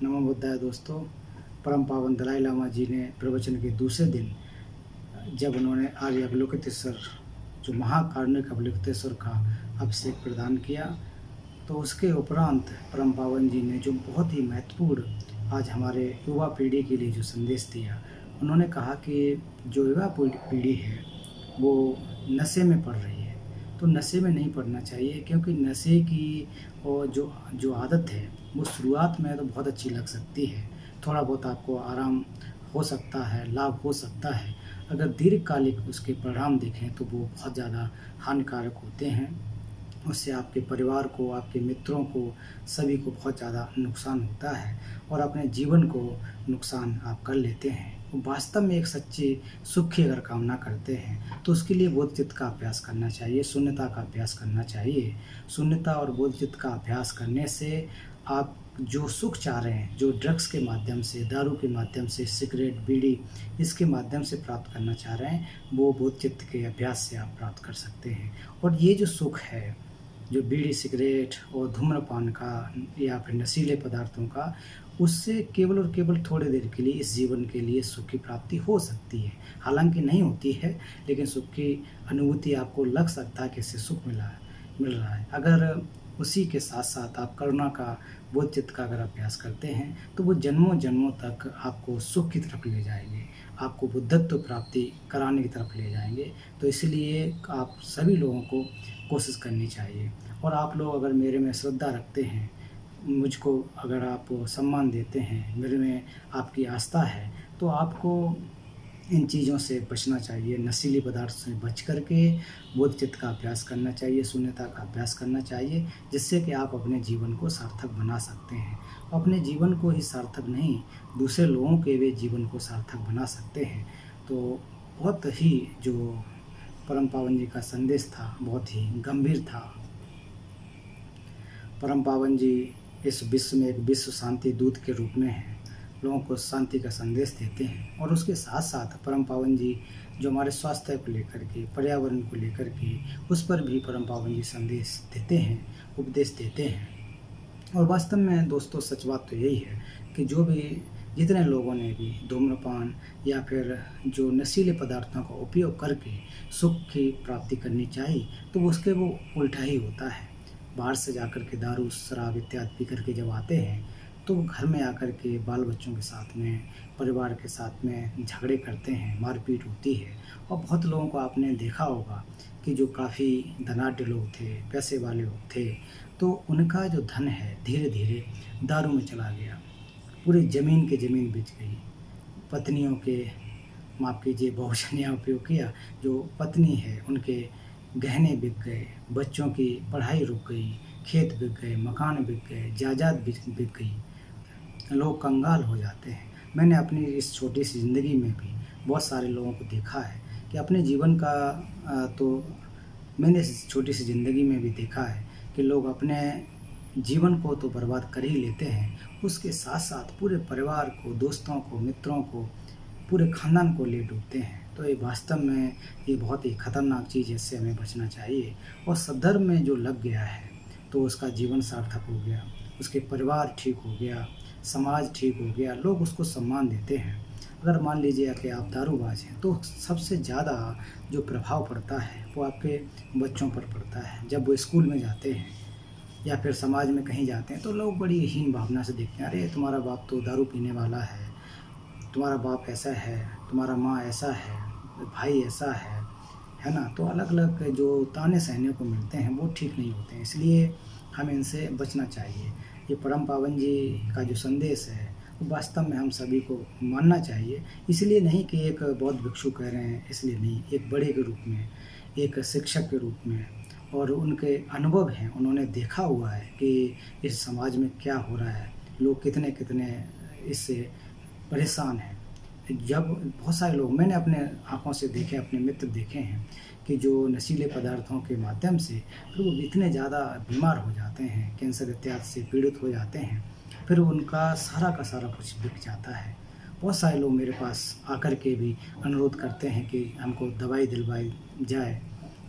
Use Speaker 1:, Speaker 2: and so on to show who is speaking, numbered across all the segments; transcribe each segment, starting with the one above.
Speaker 1: नमो बुद्धाय दोस्तों। परम पावन दलाई लामा जी ने प्रवचन के दूसरे दिन जब उन्होंने आर्य अवलोकितेश्वर जो महाकारुणिक अवलोकितेश्वर का अभिषेक प्रदान किया, तो उसके उपरांत परम पावन जी ने जो बहुत ही महत्वपूर्ण आज हमारे युवा पीढ़ी के लिए जो संदेश दिया, उन्होंने कहा कि जो युवा पीढ़ी है वो नशे में पड़ रही है। तो नशे में नहीं पड़ना चाहिए, क्योंकि नशे की और जो जो आदत है वो शुरुआत में तो बहुत अच्छी लग सकती है, थोड़ा बहुत आपको आराम हो सकता है, लाभ हो सकता है। अगर दीर्घकालिक उसके परिणाम देखें तो वो बहुत ज़्यादा हानिकारक होते हैं। उससे आपके परिवार को, आपके मित्रों को, सभी को बहुत ज़्यादा नुकसान होता है और अपने जीवन को नुकसान आप कर लेते हैं। वास्तव में एक सच्ची सुख की अगर कामना करते हैं तो उसके लिए बोधचित्त का अभ्यास करना चाहिए, शून्यता का अभ्यास करना चाहिए। शून्यता और बोधचित्त का अभ्यास करने से आप जो सुख चाह रहे हैं, जो ड्रग्स के माध्यम से, दारू के माध्यम से, सिगरेट, बीड़ी इसके माध्यम से प्राप्त करना चाह रहे हैं, वो बोधचित्त के अभ्यास से आप प्राप्त कर सकते हैं। और ये जो सुख है, जो बीड़ी, सिगरेट और धूम्रपान का या फिर नशीले पदार्थों का, उससे केवल और केवल थोड़ी देर के लिए इस जीवन के लिए सुख की प्राप्ति हो सकती है। हालांकि नहीं होती है, लेकिन सुख की अनुभूति आपको लग सकता है कि इससे सुख मिल रहा है। अगर उसी के साथ साथ आप करुणा का, बोधचित्त का अगर अभ्यास करते हैं तो वो जन्मों जन्मों तक आपको सुख की तरफ ले जाएंगे, आपको बुद्धत्व प्राप्ति कराने की तरफ ले जाएंगे। तो इसलिए आप सभी लोगों को कोशिश करनी चाहिए। और आप लोग अगर मेरे में श्रद्धा रखते हैं, मुझको अगर आप सम्मान देते हैं, मेरे में आपकी आस्था है, तो आपको इन चीज़ों से बचना चाहिए। नशीले पदार्थ से बच करके बोधचित्त का अभ्यास करना चाहिए, शून्यता का अभ्यास करना चाहिए, जिससे कि आप अपने जीवन को सार्थक बना सकते हैं। अपने जीवन को ही सार्थक नहीं, दूसरे लोगों के भी जीवन को सार्थक बना सकते हैं। तो बहुत ही जो परम पावन जी का संदेश था, बहुत ही गंभीर था। परम पावन जी इस विश्व में एक विश्व शांति दूत के रूप में हैं, लोगों को शांति का संदेश देते हैं। और उसके साथ साथ परम पावन जी जो हमारे स्वास्थ्य को लेकर के, पर्यावरण को लेकर के, उस पर भी परम पावन जी संदेश देते हैं, उपदेश देते हैं। और वास्तव में दोस्तों सच बात तो यही है कि जितने लोगों ने भी धूम्रपान या फिर जो नशीले पदार्थों का उपयोग करके सुख की प्राप्ति करनी चाहिए, तो उसके वो उल्टा ही होता है। बाहर से जाकर के दारू, शराब इत्यादि पी करके जब आते हैं तो घर में आकर के बाल बच्चों के साथ में, परिवार के साथ में झगड़े करते हैं, मारपीट होती है। और बहुत लोगों को आपने देखा होगा कि जो काफ़ी धनाढ्य लोग थे, पैसे वाले लोग थे, तो उनका जो धन है धीरे धीरे दारू में चला गया, पूरी ज़मीन की ज़मीन बिक गई। पत्नियों के, माफ़ कीजिए, बहुवचन यहाँ उपयोग किया, जो पत्नी है उनके गहने बिक गए, बच्चों की पढ़ाई रुक गई, खेत बिक गए, मकान बिक गए, जायदाद बिक गई, लोग कंगाल हो जाते हैं। मैंने अपनी इस छोटी सी ज़िंदगी में भी बहुत सारे लोगों को देखा है कि अपने जीवन का तो मैंने इस छोटी सी ज़िंदगी में भी देखा है कि लोग अपने जीवन को तो बर्बाद कर ही लेते हैं, उसके साथ साथ पूरे परिवार को, दोस्तों को, मित्रों को, पूरे खानदान को ले डूबते हैं। तो ये वास्तव में ये बहुत ही खतरनाक चीज़ है, इससे हमें बचना चाहिए। और सद्धर्म में जो लग गया है तो उसका जीवन सार्थक हो गया, उसके परिवार ठीक हो गया, समाज ठीक हो गया, लोग उसको सम्मान देते हैं। अगर मान लीजिए कि आप दारूबाज हैं तो सबसे ज़्यादा जो प्रभाव पड़ता है वो आपके बच्चों पर पड़ता है। जब वो स्कूल में जाते हैं या फिर समाज में कहीं जाते हैं तो लोग बड़ी हीन भावना से देखते हैं, अरे तुम्हारा बाप तो दारू पीने वाला है, तुम्हारा बाप ऐसा है, तुम्हारा माँ ऐसा है, भाई ऐसा है ना। तो अलग अलग जो ताने सहने को मिलते हैं वो ठीक नहीं होते हैं, इसलिए हमें इनसे बचना चाहिए। ये परम पावन जी का जो संदेश है वो वास्तव में हम सभी को मानना चाहिए। इसलिए नहीं कि एक बौद्ध भिक्षु कह रहे हैं, इसलिए नहीं, एक बड़े के रूप में, एक शिक्षक के रूप में। और उनके अनुभव हैं, उन्होंने देखा हुआ है कि इस समाज में क्या हो रहा है, लोग कितने कितने इससे परेशान हैं। जब बहुत सारे लोग मैंने अपने आँखों से देखे, अपने मित्र देखे हैं कि जो नशीले पदार्थों के माध्यम से फिर वो इतने ज़्यादा बीमार हो जाते हैं, कैंसर इत्यादि से पीड़ित हो जाते हैं, फिर उनका सारा का सारा कुछ बिक जाता है। बहुत सारे लोग मेरे पास आकर के भी अनुरोध करते हैं कि हमको दवाई दिलवाई जाए,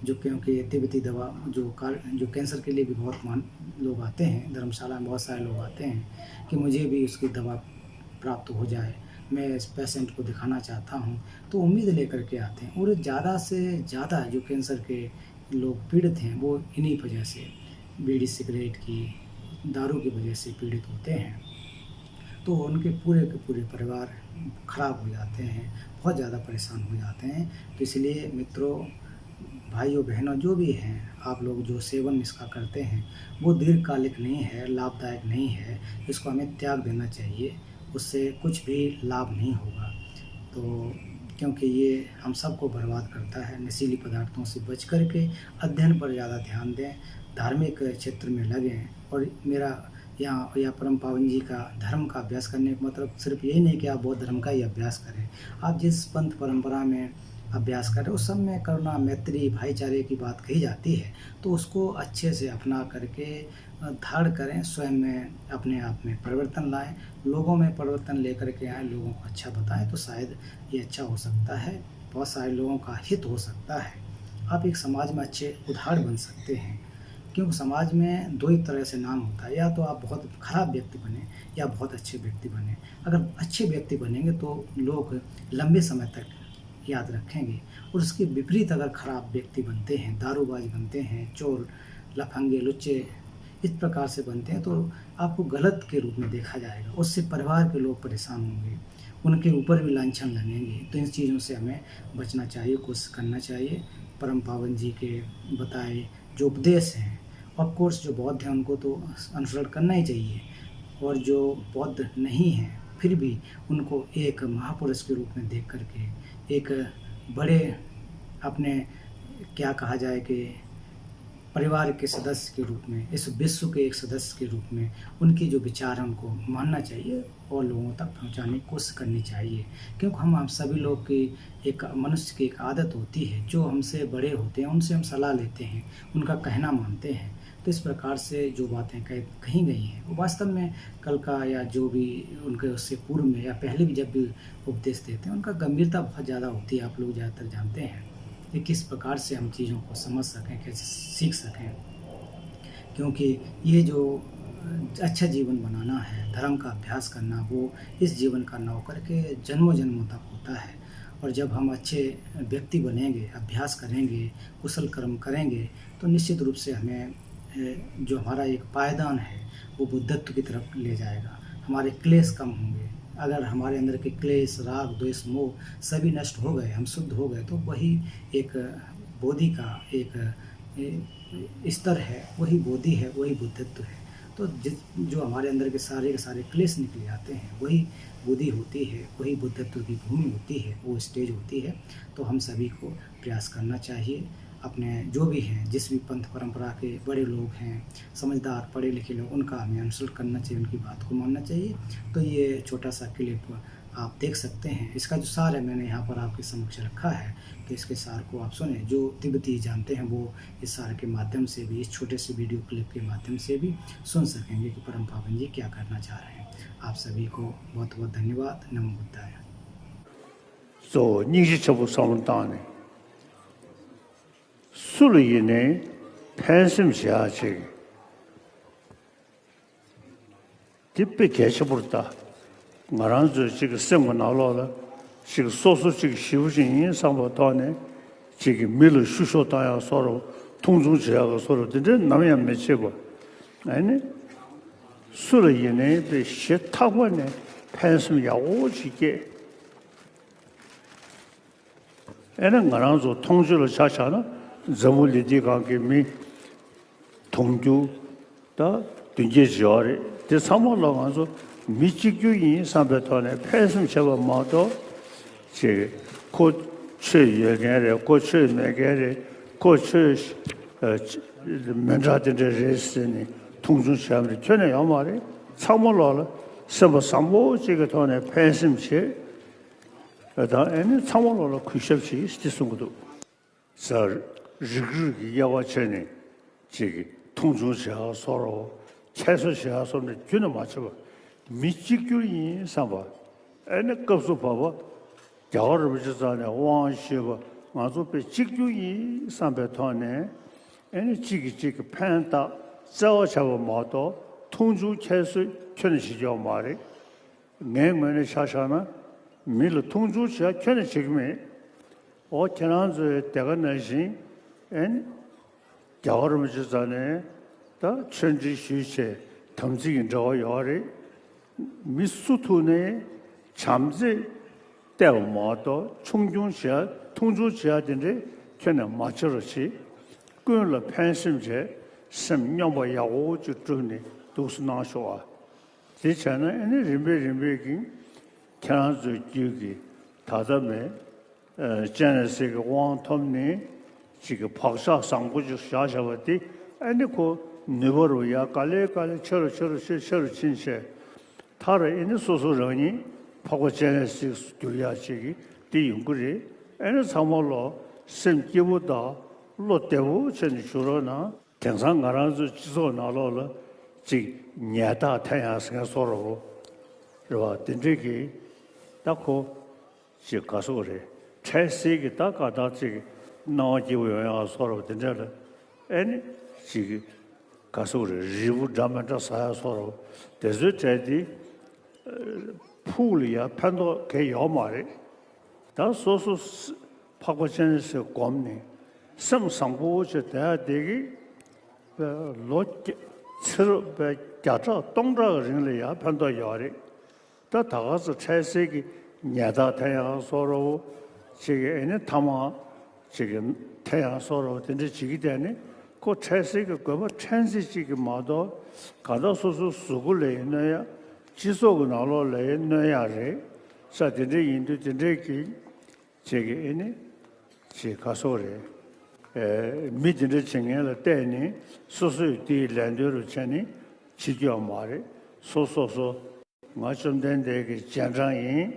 Speaker 1: जो क्योंकि तिब्बती दवा जो कैंसर के लिए भी बहुत लोग आते हैं, धर्मशाला में बहुत सारे लोग आते हैं कि मुझे भी उसकी दवा प्राप्त हो जाए, मैं इस पेशेंट को दिखाना चाहता हूँ, तो उम्मीद लेकर के आते हैं। और ज़्यादा से ज़्यादा जो कैंसर के लोग पीड़ित हैं वो इन्हीं वजह से, बीड़ी सिगरेट की, दारू की वजह से पीड़ित होते हैं। तो उनके पूरे के पूरे परिवार खराब हो जाते हैं, बहुत ज़्यादा परेशान हो जाते हैं। तो इसलिए मित्रों, भाइयों बहनों जो भी हैं, आप लोग जो सेवन इसका करते हैं वो दीर्घकालिक नहीं है, लाभदायक नहीं है, इसको हमें त्याग देना चाहिए, उससे कुछ भी लाभ नहीं होगा। तो क्योंकि ये हम सबको बर्बाद करता है। नशीली पदार्थों से बच कर के अध्ययन पर ज़्यादा ध्यान दें, धार्मिक क्षेत्र में लगें। और मेरा यहाँ या परम पावन जी का धर्म का अभ्यास करने का मतलब सिर्फ यही नहीं कि आप बौद्ध धर्म का ही अभ्यास करें। आप जिस पंथ परंपरा में अभ्यास करें उस सब में करुणा, मैत्री, भाईचारे की बात कही जाती है, तो उसको अच्छे से अपना करके धारण करें, स्वयं में अपने आप में परिवर्तन लाएं, लोगों में परिवर्तन लेकर के आएँ, लोगों को अच्छा बताएं, तो शायद ये अच्छा हो सकता है, बहुत सारे लोगों का हित हो सकता है। आप एक समाज में अच्छे उदाहरण बन सकते हैं, क्योंकि समाज में दो ही तरह से नाम होता है, या तो आप बहुत खराब व्यक्ति बने या बहुत अच्छे व्यक्ति बने। अगर अच्छे व्यक्ति बनेंगे तो लोग लंबे समय तक याद रखेंगे, और उसके विपरीत अगर खराब व्यक्ति बनते हैं, दारूबाज बनते हैं, चोर, लफंगे, लुच्चे इस प्रकार से बनते हैं, तो आपको गलत के रूप में देखा जाएगा, उससे परिवार के लोग परेशान होंगे, उनके ऊपर भी लांछन लगेंगे। तो इन चीज़ों से हमें बचना चाहिए, कोशिश करना चाहिए। परम पावन जी के बताए जो उपदेश हैं, ऑफ कोर्स जो बौद्ध हैं उनको तो अनुसरण करना ही चाहिए, और जो बौद्ध नहीं हैं फिर भी उनको एक महापुरुष के रूप में देख करके, एक बड़े अपने क्या कहा जाए कि परिवार के सदस्य के रूप में, इस विश्व के एक सदस्य के रूप में उनके जो विचार हैं उनको मानना चाहिए और लोगों तक पहुंचाने की कोशिश करनी चाहिए। क्योंकि हम सभी लोग की एक मनुष्य की एक आदत होती है, जो हमसे बड़े होते हैं उनसे हम सलाह लेते हैं, उनका कहना मानते हैं। तो इस प्रकार से जो बातें कही गई हैं वो वास्तव में कल का या जो भी उनके उससे पूर्व में या पहले भी जब भी उपदेश देते हैं उनका गंभीरता बहुत ज़्यादा होती है। आप लोग ज़्यादातर जानते हैं कि किस प्रकार से हम चीज़ों को समझ सकें, कैसे सीख सकें, क्योंकि ये जो अच्छा जीवन बनाना है, धर्म का अभ्यास करना, वो इस जीवन का न होकर के जन्मों जन्मों तक होता है। और जब हम अच्छे व्यक्ति बनेंगे, अभ्यास करेंगे, कुशल कर्म करेंगे, तो निश्चित रूप से हमें जो हमारा एक पायदान है वो बुद्धत्व की तरफ ले जाएगा। हमारे क्लेश कम होंगे। अगर हमारे अंदर के क्लेश, राग, द्वेष, मोह सभी नष्ट हो गए, हम शुद्ध हो गए, तो वही एक बोधि का एक स्तर है, वही बोधि है, वही बुद्धत्व है। तो जो हमारे अंदर के सारे क्लेश निकले आते हैं वही बुद्धि होती है, वही बुद्धत्व की भूमि होती है, वो स्टेज होती है। तो हम सभी को प्रयास करना चाहिए, अपने जो भी हैं, जिस भी पंथ परंपरा के बड़े लोग हैं, समझदार पढ़े लिखे लोग, उनका हमें अनुसरण करना चाहिए, उनकी बात को मानना चाहिए। तो ये छोटा सा क्लिप आप देख सकते हैं, इसका जो सार है मैंने यहाँ पर आपके समक्ष रखा है, तो इसके सार को आप सुने। जो तिब्बती जानते हैं वो इस सार के माध्यम से भी, इस छोटे से वीडियो क्लिप के माध्यम से भी सुन सकेंगे कि परम पावन जी क्या करना चाह रहे हैं। आप सभी को बहुत बहुत धन्यवाद। नमो बुद्धाय।
Speaker 2: So, 니지 처부 사문다네. 술이네 팬심시하지. 집에 계셔버렸다. 말한저 지금 생活 나올라. 지금 소소 지금 시부진 상보다네. 지금 밀을 수쇼다야 서로 통중지하고 서로 근데 남이 안 맺히고. 아니. 술이네 그 시타고네 팬심이야 오지게. 애는 말한저 통주를 자샤나 저물리디 관계 미 통주 다 등재지어래 대 삼월로 가서 미치규인 삼배터네 폐승 제거 모두 제 고체 얘기를 고체 매개를 고체 mendrade resini 통중 시험을 전에 야말에 삼월로 서버 삼보 제가 돈에 폐승시 다 애는 삼월로 그십시 스티송도 저 리그기 야와체네 지기 통중시하 서로 최소시하 서로 주는 맞춰 미치규인 삼바 애는 급수 봐봐 자어를 비슷하네 왕시고 마저 배 직주이 삼배토네 애니 지기 판다 자와자와 모도 통주 채수 편시죠 말이 맹면의 샤샤나 밀 통주시야 편의 지금에 어케난즈 때가 내신 엔 겨울을 전에 다 천지 쉬체 탐지인 저 요리 미수투네 잠재 때마도 총중시야 통주시야 된데 견에 맞춰서 그걸 팬심제 심령과 야오주 중에 도스 나셔와 제차는 애니 림베긴 캐나즈 기기 다음에 제네시가 왕톰니 지금 박사 상부주 샤샤버디 애니고 네버로야 깔레깔레 처러 친세 타르 애니 소소러니 파고 제네시스 교야시기 디용구리 애니 사mol로 심기보다 롯데고 전 주로나 경상 가라서 지소 나로라 지 냐다 태양스가 서로 그와 된적이 딱고 지 가서 그래 채색이 딱 가다 지 나지고야 서로 된절 애니 지 가서 그래 리부 잠만다 사야 서로 데저트디 풀이야 판도 개 요마리 다 소소 파고전에서 곰니 성상부저 대되기 로게 서베 자자 동자人类야 판도 요리 다 다가서 채색이 냐다 태양 서로 지금 타마 지금 태양 서로 된지 지기 되네 그 채색이 그거 찬시지기 마도 가다 소소 수고를 내야 지속을 나로 내야래 사진의 인도 된지 제게 제 가서래 미진의 증행을 때니 소소의 랜드로 전이 지겨 말이 소소소 맞좀 데게 장장이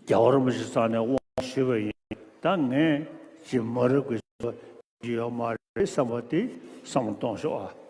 Speaker 2: 겨울을 산에 와시베 당에 지머르고 지어 말이 삼어디 삼동쇼아